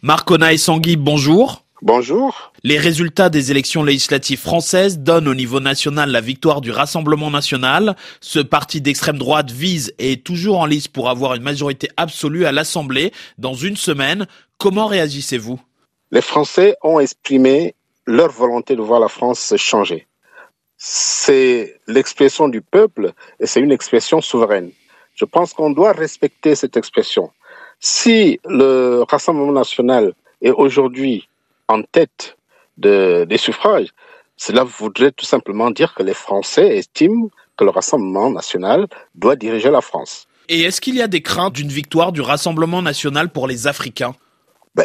Marc Tanguy, bonjour. Bonjour. Les résultats des élections législatives françaises donnent au niveau national la victoire du Rassemblement national. Ce parti d'extrême droite vise et est toujours en lice pour avoir une majorité absolue à l'Assemblée dans une semaine. Comment réagissez-vous ? Les Français ont exprimé leur volonté de voir la France changer. C'est l'expression du peuple et c'est une expression souveraine. Je pense qu'on doit respecter cette expression. Si le Rassemblement national est aujourd'hui en tête des suffrages, cela voudrait tout simplement dire que les Français estiment que le Rassemblement national doit diriger la France. Et est-ce qu'il y a des craintes d'une victoire du Rassemblement national pour les Africains ?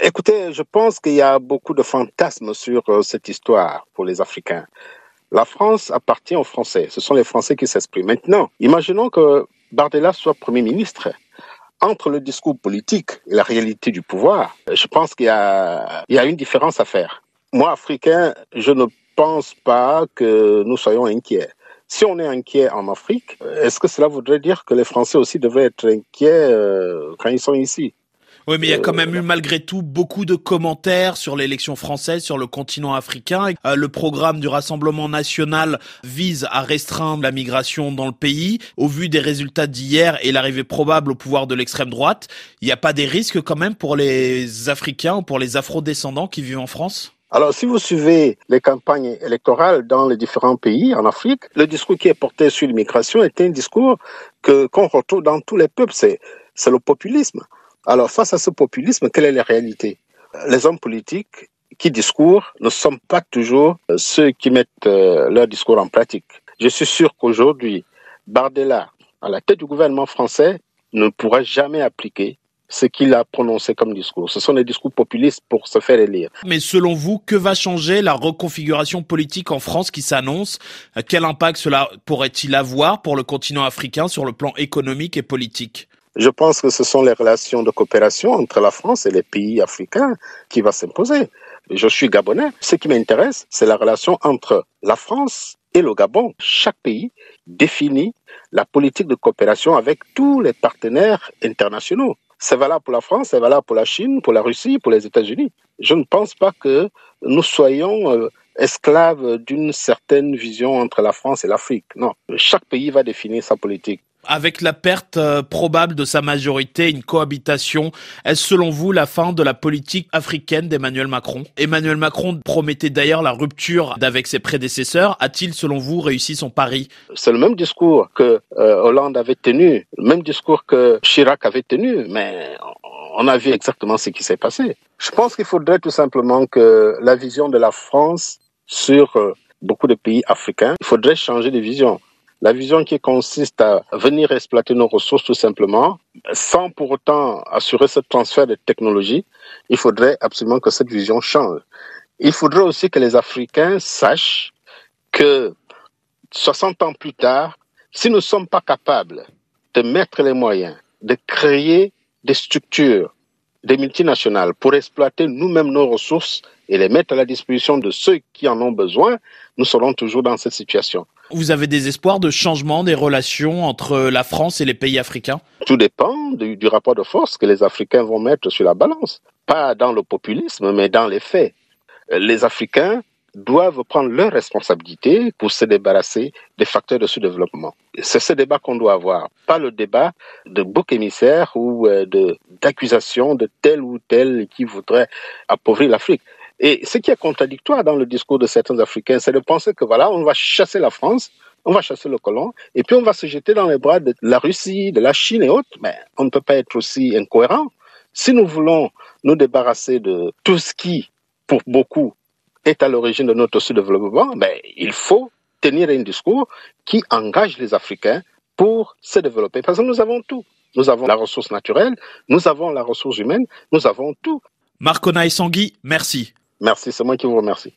Écoutez, je pense qu'il y a beaucoup de fantasmes sur cette histoire pour les Africains. La France appartient aux Français. Ce sont les Français qui s'expriment. Maintenant, imaginons que Bardella soit Premier ministre. Entre le discours politique et la réalité du pouvoir, je pense qu'il y a une différence à faire. Moi, Africain, je ne pense pas que nous soyons inquiets. Si on est inquiet en Afrique, est-ce que cela voudrait dire que les Français aussi devraient être inquiets quand ils sont ici ? Oui, mais il y a quand même eu malgré tout beaucoup de commentaires sur l'élection française sur le continent africain. Le programme du Rassemblement national vise à restreindre la migration dans le pays. Au vu des résultats d'hier et l'arrivée probable au pouvoir de l'extrême droite, il n'y a pas des risques quand même pour les Africains ou pour les Afro-descendants qui vivent en France ? Alors, si vous suivez les campagnes électorales dans les différents pays en Afrique, le discours qui est porté sur l'immigration est un discours qu'on retrouve dans tous les peuples. C'est le populisme. Alors, face à ce populisme, quelle est la réalité ? Les hommes politiques qui discourent ne sont pas toujours ceux qui mettent leur discours en pratique. Je suis sûr qu'aujourd'hui, Bardella, à la tête du gouvernement français, ne pourra jamais appliquer ce qu'il a prononcé comme discours. Ce sont des discours populistes pour se faire élire. Mais selon vous, que va changer la reconfiguration politique en France qui s'annonce ? Quel impact cela pourrait-il avoir pour le continent africain sur le plan économique et politique ? Je pense que ce sont les relations de coopération entre la France et les pays africains qui va s'imposer. Je suis gabonais. Ce qui m'intéresse, c'est la relation entre la France et le Gabon. Chaque pays définit la politique de coopération avec tous les partenaires internationaux. C'est valable pour la France, c'est valable pour la Chine, pour la Russie, pour les États-Unis. Je ne pense pas que nous soyons esclaves d'une certaine vision entre la France et l'Afrique. Non, chaque pays va définir sa politique. Avec la perte probable de sa majorité, une cohabitation, est-ce selon vous la fin de la politique africaine d'Emmanuel Macron ? Emmanuel Macron promettait d'ailleurs la rupture avec ses prédécesseurs. A-t-il selon vous réussi son pari ? C'est le même discours que Hollande avait tenu, le même discours que Chirac avait tenu, mais on a vu exactement ce qui s'est passé. Je pense qu'il faudrait tout simplement que la vision de la France sur beaucoup de pays africains, il faudrait changer de vision. La vision qui consiste à venir exploiter nos ressources tout simplement, sans pour autant assurer ce transfert de technologie, il faudrait absolument que cette vision change. Il faudrait aussi que les Africains sachent que 60 ans plus tard, si nous ne sommes pas capables de mettre les moyens, de créer des structures, des multinationales pour exploiter nous-mêmes nos ressources et les mettre à la disposition de ceux qui en ont besoin, nous serons toujours dans cette situation. Vous avez des espoirs de changement des relations entre la France et les pays africains ? Tout dépend du rapport de force que les Africains vont mettre sur la balance. Pas dans le populisme, mais dans les faits. Les Africains doivent prendre leurs responsabilités pour se débarrasser des facteurs de sous-développement. C'est ce débat qu'on doit avoir, pas le débat de bouc émissaire ou d'accusation de tel ou tel qui voudrait appauvrir l'Afrique. Et ce qui est contradictoire dans le discours de certains Africains, c'est de penser que voilà, on va chasser la France, on va chasser le colon, et puis on va se jeter dans les bras de la Russie, de la Chine et autres. Mais on ne peut pas être aussi incohérent. Si nous voulons nous débarrasser de tout ce qui, pour beaucoup, est à l'origine de notre sous-développement, il faut tenir un discours qui engage les Africains pour se développer. Parce que nous avons tout. Nous avons la ressource naturelle, nous avons la ressource humaine, nous avons tout. Marc Tanguy, merci. Merci, c'est moi qui vous remercie.